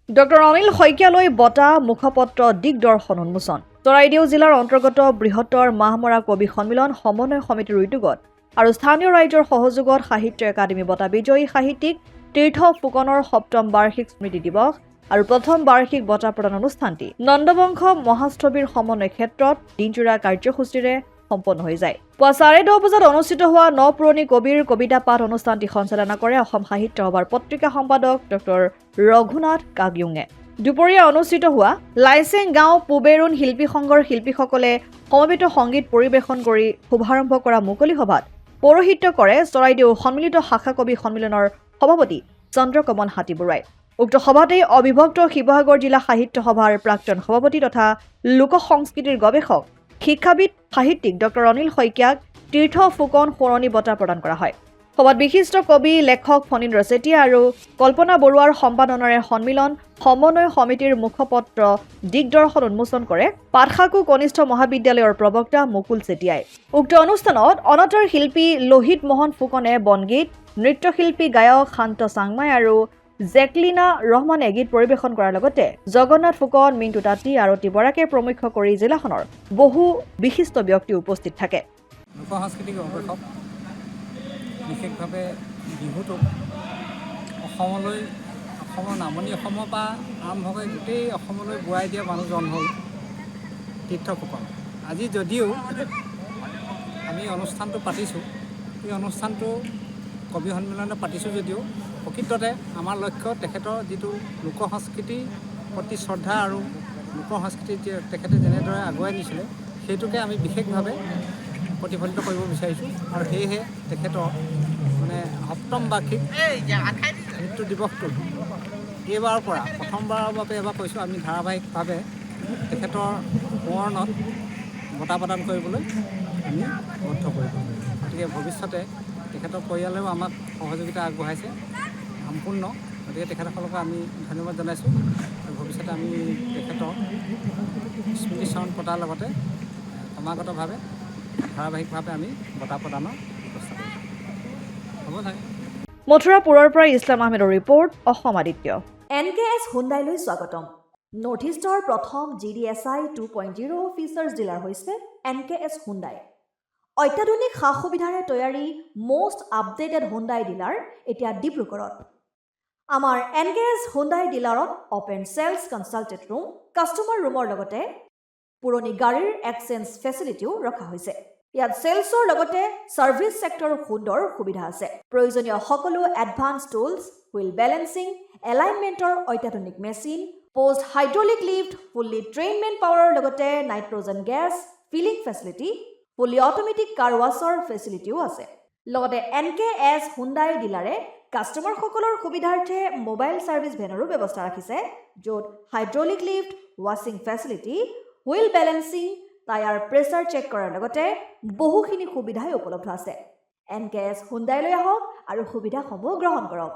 Doctor Anil শইকীয়ালৈ বঁটা মুখপত্ৰ দিগদৰ্শন উন্মোচন চৰাইদেউ জিলাৰ অন্তৰ্গত বৃহত্তৰ মাহমৰা কবি সন্মিলন সমন্বয় সমিতিৰ উদ্যোগত আৰু স্থানীয় ৰাইজৰ সহযোগত সাহিত্য একাডেমী বঁটা বিজয়ী সাহিত্যিক তীৰ্থ ফুকনৰ ৭ম বাৰ্ষিক স্মৃতি দিৱস আৰু প্ৰথম বাৰ্ষিক বঁটা প্ৰদান অনুষ্ঠানটি নন্দবংশ মহাস্থবিৰ সমন্বয় ক্ষেত্ৰত দিনজোৰা কাৰ্যসূচীৰে সম্পন্ন হৈ যায়। পুৱা 10:30 বজাত অনুষ্ঠিত হোৱা নপুৰণি কবিৰ কবিতা পাঠ অনুষ্ঠানটি সঞ্চালনা কৰে অসম সাহিত্য সভাৰ পত্ৰিকা সম্পাদক ডক্টৰ ৰঘুনাথ কাগিউঙে। দুপৰীয়া অনুষ্ঠিত হোৱা লাইচেং গাঁও পুবেৰুণ শিল্পী সংঘৰ শিল্পীসকলে সমবেত সংগীত পৰিৱেশন কৰি শুভাৰম্ভ কৰা মুকলি সভাত পৌৰোহিত্য কৰে চৰাইদেউ সন্মিলিত শাখা কবি সন্মিলনৰ সভাপতি চন্দ্ৰকমল হাতীবৰুৱাই। উক্ত সভাতেই অবিভক্ত শিৱসাগৰ জিলা সাহিত্য সভাৰ প্ৰাক্তন সভাপতি তথা লোক সংস্কৃতিৰ গৱেষক শিক্ষাবিদ সাহিত্যিক ডক্টৰ অনিল শইকীয়াক তীৰ্থ ফুকন সোঁৱৰণী বঁটা প্ৰদান কৰা হয়। সভাত বিশিষ্ট কবি লেখক ফণীন্দ্ৰ চেতিয়া আৰু কল্পনা বৰুৱাৰ সম্পাদনাৰে সন্মিলন সমন্বয় সমিতিৰ মুখপত্ৰ দিগদৰ্শন উন্মোচন কৰে পাটশাকু কনিষ্ঠ মহাবিদ্যালয়ৰ প্ৰবক্তা মুকুল চেতিয়াই। উক্ত অনুষ্ঠানত অনাতাঁৰ শিল্পী লোহিত মোহন ফুকনে বনগীত, নৃত্যশিল্পী গায়ক শান্ত চাংমাই আৰু জেকলিনা ৰহমানে গীত পৰিৱেশন কৰাৰ লগতে জগন্নাথ ফুকন, মিণ্টু তাঁতী, আৰতী বৰাকে প্ৰমুখ্য কৰি জিলাখনৰ বহু বিশিষ্ট ব্যক্তি উপস্থিত থাকে। লোকসাংস্কৃতিক গৱেষক বিশেষভাৱে বিহুটোক অসমৰ নামনি অসমৰ পৰা আৰম্ভ কৰি গোটেই অসমলৈ বোৱাই দিয়া মানুহজন হ'ল তীৰ্থ ফুকন। আজি যদিও আমি অনুষ্ঠানটো পাতিছোঁ, এই অনুষ্ঠানটো কবি সন্মিলনত পাতিছোঁ যদিও প্ৰকৃততে আমাৰ লক্ষ্য তেখেতৰ যিটো লোকসংস্কৃতিৰ প্ৰতি শ্ৰদ্ধা আৰু লোকসংস্কৃতি তেখেতে যেনেদৰে আগুৱাই নিছিলে সেইটোকে আমি বিশেষভাৱে প্ৰতিফলিত কৰিব বিচাৰিছোঁ আৰু সেয়েহে তেখেতৰ ৭ম বাৰ্ষিক মৃত্যু দিৱসটো এইবাৰৰ পৰা প্ৰথমবাৰৰ বাবে এবাৰ কৈছোঁ আমি ধাৰাবাহিকভাৱে তেখেতৰ সোঁৱৰণত বঁটা প্ৰদান কৰিবলৈ আমি বদ্ধ কৰিব। গতিকে ভৱিষ্যতে তেখেতৰ পৰিয়ালেও আমাক সহযোগিতা আগবঢ়াইছে সম্পূৰ্ণ। গতিকে তেখেতসকলক আমি ধন্যবাদ জনাইছোঁ আৰু ভৱিষ্যতে আমি তেখেতৰ স্মৃতিচাৰণ পতাৰ লগতে ক্ৰমাগতভাৱে ধাৰাবাহিকভাৱে আমি বঁটা প্ৰদানৰ ব্যৱস্থা কৰিছোঁ। হ'ব চাগে। মথুৰাপুৰৰ পৰা ইছলাম আহমেদৰ ৰিপৰ্ট, অসম আদিত্য। NKS হুণ্ডাইলৈ স্বাগতম। নৰ্থ ইষ্টৰ প্ৰথম GDSI 2.0 ফিচাৰ্ছ ডিলাৰ হৈছে NKS হুণ্ডাই। অত্যাধুনিক সা সুবিধাৰে তৈয়াৰী মষ্ট আপডেটেড হুণ্ডাই ডিলাৰ এতিয়া ডিব্ৰুগড়ত। আমাৰ NKS হুণ্ডাই ডিলাৰত open sales consulted room, customer ৰুমৰ লগতে পুৰণি গাড়ীৰ এক্সচেঞ্জ ফেচিলিটিও ৰখা হৈছে। ইয়াত চেলছৰ লগতে ছাৰ্ভিচ ছেক্টৰৰ সুন্দৰ সুবিধা আছে। প্ৰয়োজনীয় সকলো এডভান্স টুলছ, হুইল বেলেন্সিং, এলাইনমেণ্টৰ অত্যাধুনিক machine, post hydraulic lift, fully trained man পাৱাৰৰ লগতে nitrogen gas filling facility, fully automatic car washer ফেচিলিটিও আছে। লগতে NKS হুণ্ডাই ডিলাৰে কাষ্টমাৰসকলৰ সুবিধাৰ্থে মোবাইল ছাৰ্ভিচ ভেনৰো ব্যৱস্থা ৰাখিছে, য'ত হাইড্ৰলিক লিফ্ট, ৱাছিং facility, wheel balancing, tyre pressure check কৰাৰ লগতে বহুখিনি সুবিধাই উপলব্ধ আছে। NKS হুণ্ডাইলৈ আহক আৰু সুবিধাসমূহ গ্ৰহণ কৰক।